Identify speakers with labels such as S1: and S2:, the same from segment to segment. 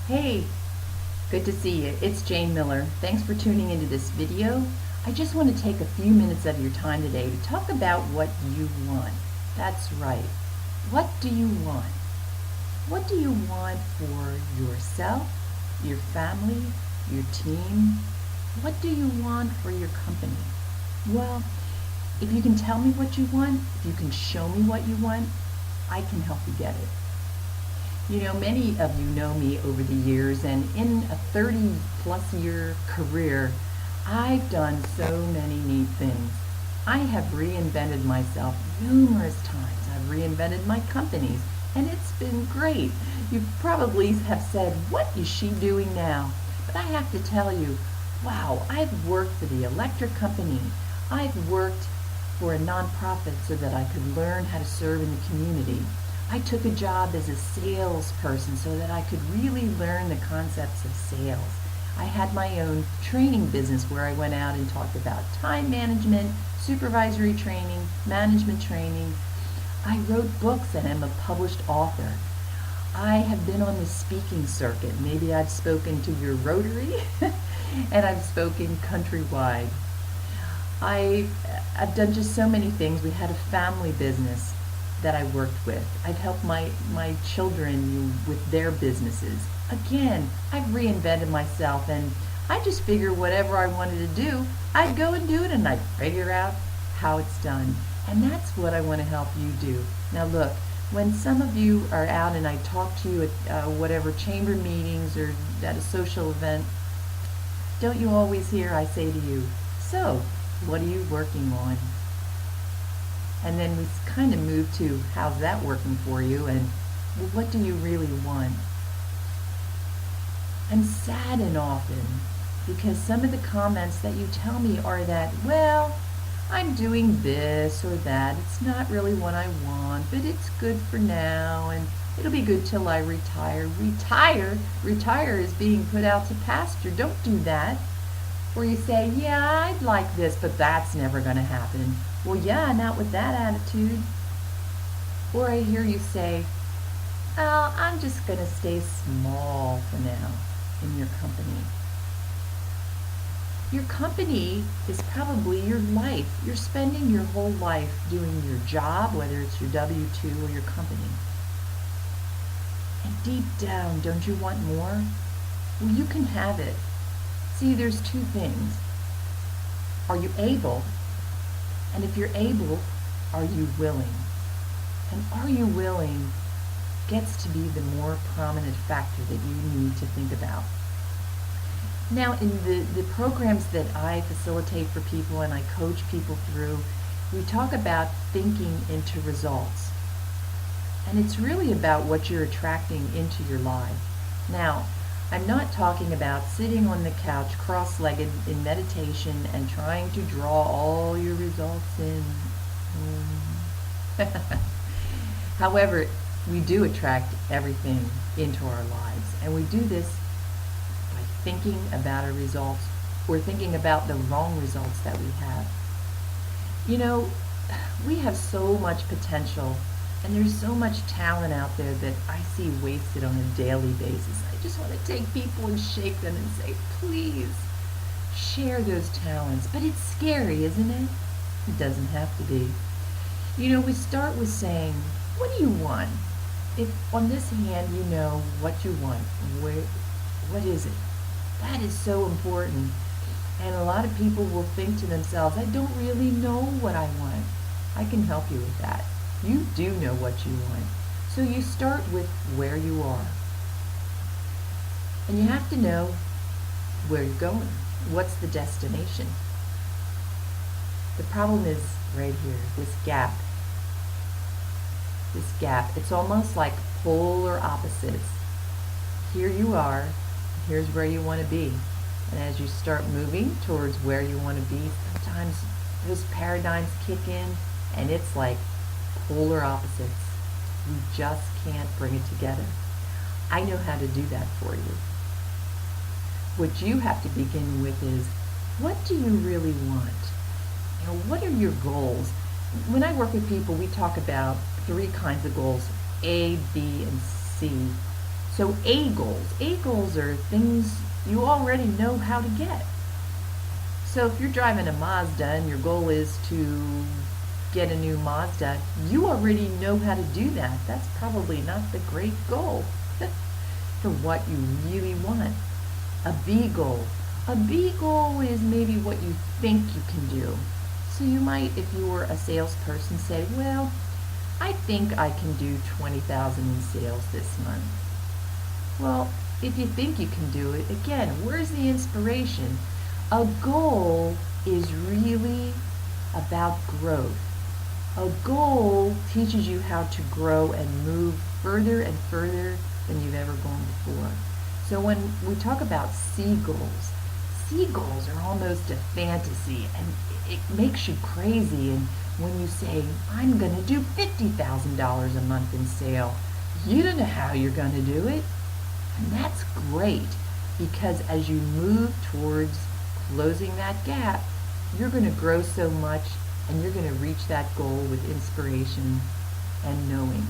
S1: Hey, good to see you. It's Jane Miller. Thanks for tuning into this video. I just want to take a few minutes of your time today to talk about what you want. That's right. What do you want? What do you want for yourself, your family, your team? What do you want for your company? Well, if you can tell me what you want, if you can show me what you want, I can help you get it. You know, many of you know me over the years, and in a 30-plus year career, I've done so many neat things. I have reinvented myself numerous times. I've reinvented my companies, and it's been great. You probably have said, what is she doing now? But I have to tell you, wow, I've worked for the electric company. I've worked for a nonprofit so that I could learn how to serve in the community. I took a job as a salesperson so that I could really learn the concepts of sales. I had my own training business where I went out and talked about time management, supervisory training, management training. I wrote books and am a published author. I have been on the speaking circuit. Maybe I've spoken to your Rotary and I've spoken countrywide. I've done just so many things. We had a family business that I worked with. I've helped my children with their businesses. Again, I've reinvented myself, and I just figure whatever I wanted to do, I'd go and do it, and I'd figure out how it's done. And that's what I want to help you do. Now look, when some of you are out and I talk to you at whatever chamber meetings or at a social event, don't you always hear I say to you, so, what are you working on? And then we kind of move to, how's that working for you, and well, what do you really want? I'm saddened often because some of the comments that you tell me are that, well, I'm doing this or that. It's not really what I want, but it's good for now, and it'll be good till I retire. Retire is being put out to pasture. Don't do that. Or you say, yeah, I'd like this, but that's never going to happen. Well, yeah, not with that attitude. Or I hear you say, well, I'm just going to stay small for now in your company. Your company is probably your life. You're spending your whole life doing your job, whether it's your W-2 or your company. And deep down, don't you want more? Well, you can have it. See, there's two things. Are you able? And if you're able, are you willing? And are you willing gets to be the more prominent factor that you need to think about. Now, in the programs that I facilitate for people and I coach people through, we talk about thinking into results. And it's really about what you're attracting into your life. Now, I'm not talking about sitting on the couch cross-legged in meditation and trying to draw all your results in. However, we do attract everything into our lives, and we do this by thinking about our results or thinking about the wrong results that we have. You know, we have so much potential, and there's so much talent out there that I see wasted on a daily basis. I just want to take people and shake them and say, please, share those talents. But it's scary, isn't it? It doesn't have to be. You know, we start with saying, what do you want? If on this hand you know what you want, what is it? That is so important. And a lot of people will think to themselves, I don't really know what I want. I can help you with that. You do know what you want. So you start with where you are. And you have to know where you're going. What's the destination? The problem is right here, this gap. This gap. It's almost like polar opposites. Here you are, here's where you want to be. And as you start moving towards where you want to be, sometimes those paradigms kick in and it's like polar opposites. You just can't bring it together. I know how to do that for you. What you have to begin with is, what do you really want? You know, what are your goals? When I work with people, we talk about 3 kinds of goals, A, B, and C. So A goals are things you already know how to get. So if you're driving a Mazda and your goal is to get a new Mazda, you already know how to do that. That's probably not the great goal for what you really want. A B goal. A B goal is maybe what you think you can do. So you might, if you were a salesperson, say, well, I think I can do 20,000 in sales this month. Well, if you think you can do it, again, where's the inspiration? A goal is really about growth. A goal teaches you how to grow and move further and further than you've ever gone before. So when we talk about seagulls are almost a fantasy, and it makes you crazy. And when you say, I'm going to do $50,000 a month in sale, you don't know how you're going to do it. And that's great, because as you move towards closing that gap, you're going to grow so much, and you're going to reach that goal with inspiration and knowing.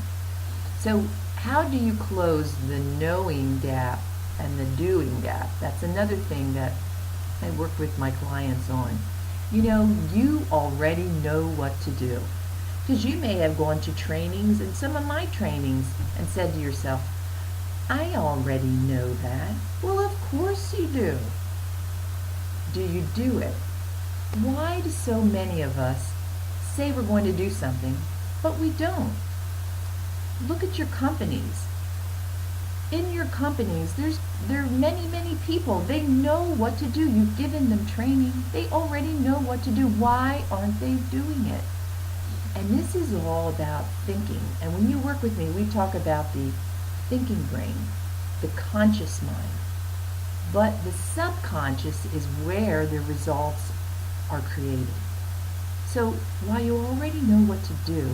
S1: So how do you close the knowing gap and the doing gap? That's another thing that I work with my clients on. You know, you already know what to do, because you may have gone to trainings and some of my trainings and said to yourself, I already know that. Well, of course you do. Do you do it? Why do so many of us say we're going to do something, but we don't? Look at your companies. In your companies, there are many people. They know what to do. You've given them training. They already know what to do. Why aren't they doing it? And this is all about thinking. And when you work with me, we talk about the thinking brain, the conscious mind. But the subconscious is where the results are created. So while you already know what to do,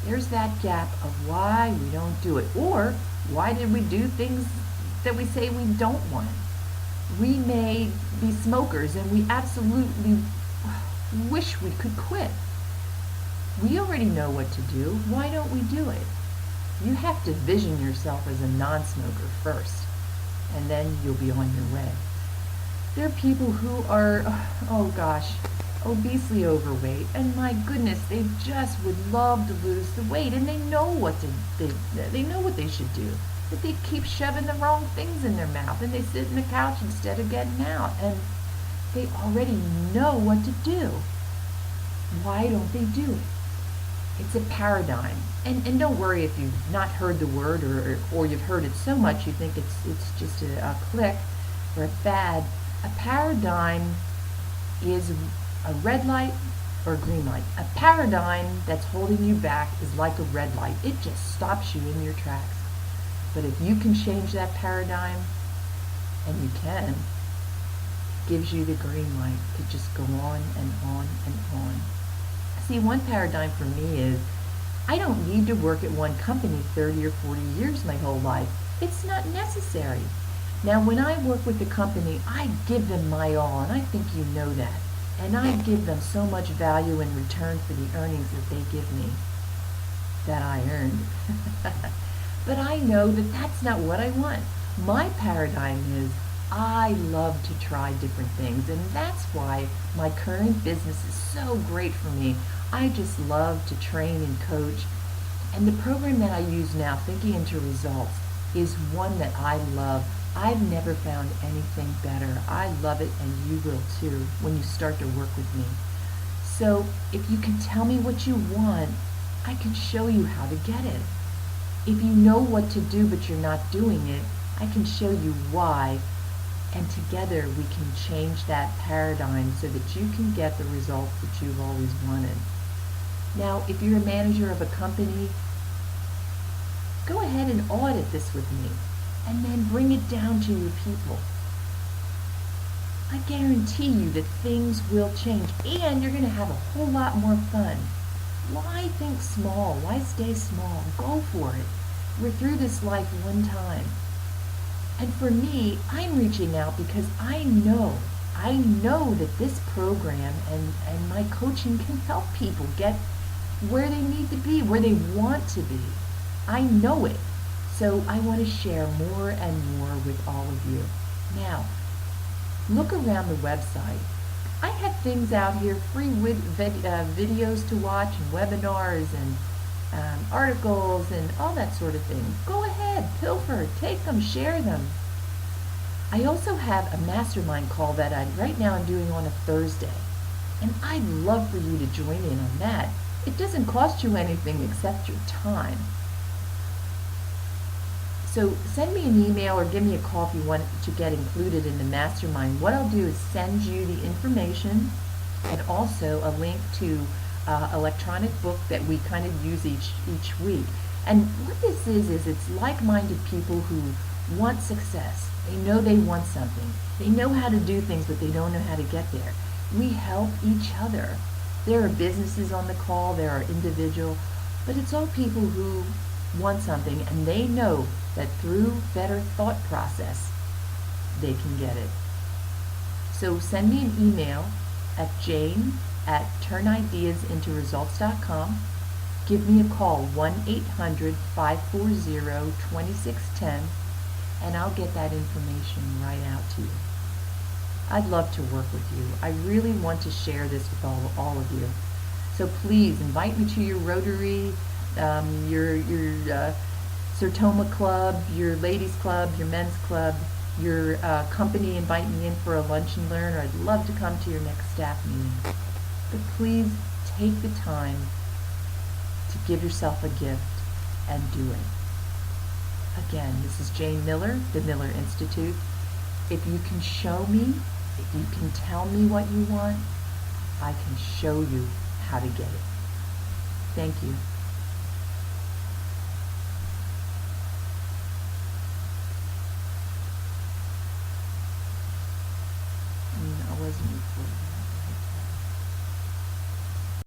S1: there's that gap of why we don't do it. Or why did we do things that we say we don't want? We may be smokers and we absolutely wish we could quit. We already know what to do. Why don't we do it? You have to vision yourself as a non-smoker first, and then you'll be on your way. There are people who are, oh gosh, obesely overweight, and my goodness, they just would love to lose the weight, and they know what they know what they should do, but they keep shoving the wrong things in their mouth, and they sit on the couch instead of getting out, and they already know what to do. Why don't they do it? It's a paradigm. And don't worry if you've not heard the word, or you've heard it so much you think it's just a click or a fad. A paradigm is a red light or a green light. A paradigm that's holding you back is like a red light. It just stops you in your tracks. But if you can change that paradigm, and you can, it gives you the green light to just go on and on and on. See, one paradigm for me is, I don't need to work at one company 30 or 40 years my whole life. It's not necessary. Now, when I work with a company, I give them my all, and I think you know that. And I give them so much value in return for the earnings that they give me, that I earned. But I know that that's not what I want. My paradigm is, I love to try different things, and that's why my current business is so great for me. I just love to train and coach, and the program that I use now, Thinking into Results, is one that I love. I've never found anything better. I love it, and you will too when you start to work with me. So if you can tell me what you want, I can show you how to get it. If you know what to do but you're not doing it, I can show you why. And together we can change that paradigm so that you can get the results that you've always wanted. Now, if you're a manager of a company, go ahead and audit this with me, and then bring it down to your people. I guarantee you that things will change, and you're going to have a whole lot more fun. Why think small? Why stay small? Go for it. We're through this life one time. And for me, I'm reaching out because I know that this program and my coaching can help people get where they need to be, where they want to be. I know it. So I want to share more and more with all of you. Now, look around the website. I have things out here, free videos to watch and webinars and articles and all that sort of thing. Go ahead, pilfer, take them, share them. I also have a mastermind call that right now I'm doing on a Thursday. And I'd love for you to join in on that. It doesn't cost you anything except your time. So send me an email or give me a call if you want to get included in the mastermind. What I'll do is send you the information and also a link to electronic book that we kind of use each week. And what this is it's like-minded people who want success. They know they want something. They know how to do things, but they don't know how to get there. We help each other. There are businesses on the call, there are individuals, but it's all people who want something and they know that through better thought process, they can get it. So send me an email at jane@turnideasintoresults.com. Give me a call, 1-800-540-2610, and I'll get that information right out to you. I'd love to work with you. I really want to share this with all of you. So please invite me to your Rotary, your Sertoma Club, your Ladies Club, your Men's Club, your company. Invite me in for a lunch and learn, or I'd love to come to your next staff meeting. But please take the time to give yourself a gift and do it. Again, this is Jane Miller, the Miller Institute. If you can show me, if you can tell me what you want, I can show you how to get it. Thank you. I wasn't recording.